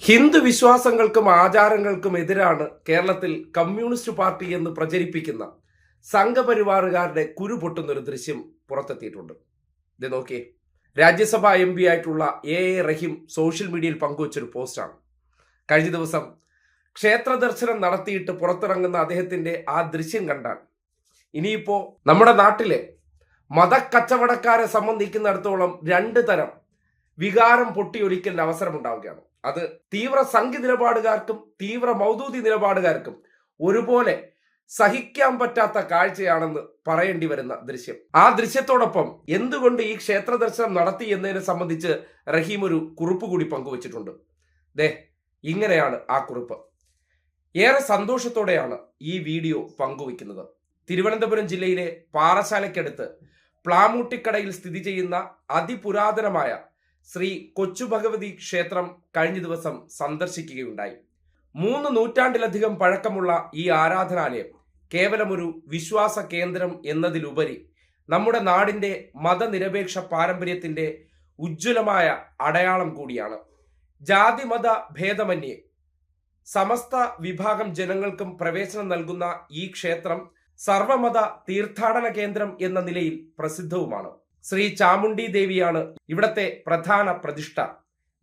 ഹിന്ദു വിശ്വാസങ്ങൾക്കും ആചാരങ്ങൾക്കും എതിരാണ് കേരളത്തിൽ communist party എന്ന് പ്രചരിപ്പിക്കുന്ന സംഘപരിവാറുകാരുടെ കുരു പൊട്ടുന്നൊരു ദൃശ്യം പുറത്തെത്തിയിട്ടുണ്ട്. ഇത് നോക്കിയേ. രാജ്യസഭാ എം പി ആയിട്ടുള്ള എ റഹീം സോഷ്യൽ മീഡിയയിൽ പങ്കുവച്ചൊരു പോസ്റ്റാണ്. കഴിഞ്ഞ ദിവസം ക്ഷേത്ര ദർശനം നടത്തിയിട്ട് പുറത്തിറങ്ങുന്ന അദ്ദേഹത്തിന്റെ ആ ദൃശ്യം കണ്ടാൽ ഇനിയിപ്പോ നമ്മുടെ നാട്ടിലെ മതക്കച്ചവടക്കാരെ സംബന്ധിക്കുന്നിടത്തോളം രണ്ട് തരം വികാരം പൊട്ടിയൊലിക്കലിന് അവസരമുണ്ടാവുകയാണ്. അത് തീവ്ര സംഘി നിലപാടുകാർക്കും തീവ്ര മൗദൂദി നിലപാടുകാർക്കും ഒരുപോലെ സഹിക്കാൻ പറ്റാത്ത കാഴ്ചയാണെന്ന് പറയേണ്ടി വരുന്ന ദൃശ്യം. ആ ദൃശ്യത്തോടൊപ്പം എന്തുകൊണ്ട് ഈ ക്ഷേത്ര ദർശനം നടത്തി എന്നതിനെ സംബന്ധിച്ച് റഹീം ഒരു കുറിപ്പ് കൂടി പങ്കുവച്ചിട്ടുണ്ട്. ഇങ്ങനെയാണ് ആ കുറിപ്പ്. ഏറെ സന്തോഷത്തോടെയാണ് ഈ വീഡിയോ പങ്കുവയ്ക്കുന്നത്. തിരുവനന്തപുരം ജില്ലയിലെ പാറശാലയ്ക്കടുത്ത് പ്ലാമൂട്ടിക്കടയിൽ സ്ഥിതി ചെയ്യുന്ന അതിപുരാതനമായ ശ്രീ കൊച്ചുഭഗവതി ക്ഷേത്രം കഴിഞ്ഞ ദിവസം സന്ദർശിക്കുകയുണ്ടായി. 3 നൂറ്റാണ്ടിലധികം പഴക്കമുള്ള ഈ ആരാധനാലയം കേവലം ഒരു വിശ്വാസ കേന്ദ്രം എന്നതിലുപരി നമ്മുടെ നാടിന്റെ മതനിരപേക്ഷ പാരമ്പര്യത്തിന്റെ ഉജ്ജ്വലമായ അടയാളം കൂടിയാണ്. ജാതി മത ഭേദമന്യേ സമസ്ത വിഭാഗം ജനങ്ങൾക്കും പ്രവേശനം നൽകുന്ന ഈ ക്ഷേത്രം സർവമത തീർത്ഥാടന കേന്ദ്രം എന്ന നിലയിൽ പ്രസിദ്ധവുമാണ്. ശ്രീ ചാമുണ്ഡി ദേവിയാണ് ഇവിടത്തെ പ്രധാന പ്രതിഷ്ഠ.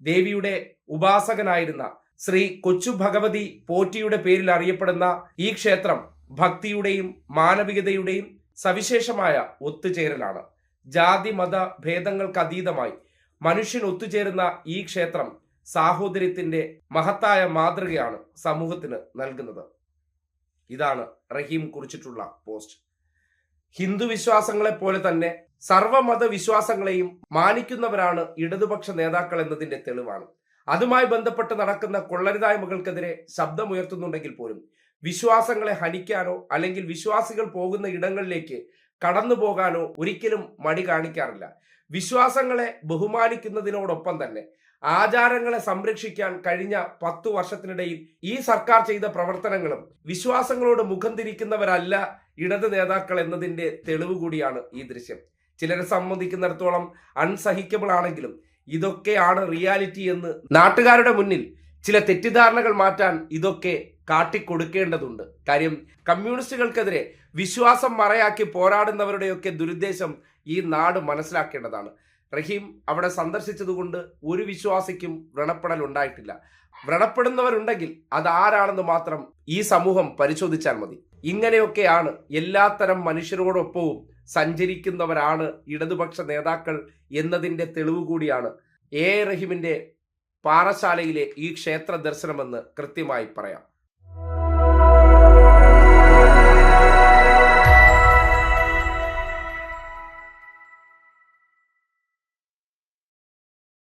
ദേവിയുടെ ഉപാസകനായിരുന്ന ശ്രീ കൊച്ചു ഭഗവതി പോറ്റിയുടെ പേരിൽ അറിയപ്പെടുന്ന ഈ ക്ഷേത്രം ഭക്തിയുടെയും മാനവികതയുടെയും സവിശേഷമായ ഒത്തുചേരലാണ്. ജാതി മത ഭേദങ്ങൾക്ക് അതീതമായി മനുഷ്യൻ ഒത്തുചേരുന്ന ഈ ക്ഷേത്രം സാഹോദര്യത്തിന്റെ മഹത്തായ മാതൃകയാണ് സമൂഹത്തിന് നൽകുന്നത്. ഇതാണ് റഹീം കുറിച്ചിട്ടുള്ള പോസ്റ്റ്. ഹിന്ദു വിശ്വാസങ്ങളെ പോലെ തന്നെ സർവമത വിശ്വാസങ്ങളെയും മാനിക്കുന്നവരാണ് ഇടതുപക്ഷ നേതാക്കൾ എന്നതിന്റെ തെളിവാണ്. അതുമായി ബന്ധപ്പെട്ട് നടക്കുന്ന കൊള്ളരുതായ്മകൾക്കെതിരെ ശബ്ദമുയർത്തുന്നുണ്ടെങ്കിൽ പോലും വിശ്വാസങ്ങളെ ഹനിക്കാനോ അല്ലെങ്കിൽ വിശ്വാസികൾ പോകുന്ന ഇടങ്ങളിലേക്ക് കടന്നു പോകാനോ ഒരിക്കലും മടി കാണിക്കാറില്ല. വിശ്വാസങ്ങളെ ബഹുമാനിക്കുന്നതിനോടൊപ്പം തന്നെ ആചാരങ്ങളെ സംരക്ഷിക്കാൻ കഴിഞ്ഞ 10 വർഷത്തിനിടയിൽ ഈ സർക്കാർ ചെയ്ത പ്രവർത്തനങ്ങളും വിശ്വാസങ്ങളോട് മുഖം തിരിക്കുന്നവരല്ല ഇടത് നേതാക്കൾ എന്നതിന്റെ തെളിവ് കൂടിയാണ് ഈ ദൃശ്യം. ചിലരെ സംബന്ധിക്കുന്നിടത്തോളം അൺസഹിക്കബിൾ ആണെങ്കിലും ഇതൊക്കെയാണ് റിയാലിറ്റി എന്ന് നാട്ടുകാരുടെ മുന്നിൽ ചില തെറ്റിദ്ധാരണകൾ മാറ്റാൻ ഇതൊക്കെ കാട്ടിക്കൊടുക്കേണ്ടതുണ്ട്. കാര്യം കമ്മ്യൂണിസ്റ്റുകൾക്കെതിരെ വിശ്വാസം മറയാക്കി പോരാടുന്നവരുടെയൊക്കെ ദുരുദ്ദേശം ഈ നാട് മനസ്സിലാക്കേണ്ടതാണ്. റഹീം അവിടെ സന്ദർശിച്ചതുകൊണ്ട് ഒരു വിശ്വാസിക്കും വ്രണപ്പെടൽ ഉണ്ടായിട്ടില്ല. വ്രണപ്പെടുന്നവരുണ്ടെങ്കിൽ അതാരാണെന്ന് മാത്രം ഈ സമൂഹം പരിശോധിച്ചാൽ മതി. ഇങ്ങനെയൊക്കെയാണ് എല്ലാത്തരം മനുഷ്യരോടൊപ്പവും സഞ്ചരിക്കുന്നവരാണ് ഇടതുപക്ഷ നേതാക്കൾ എന്നതിന്റെ തെളിവ് കൂടിയാണ് എ റഹീമിന്റെ പാറശാലയിലെ ഈ ക്ഷേത്ര ദർശനമെന്ന് കൃത്യമായി പറയാം.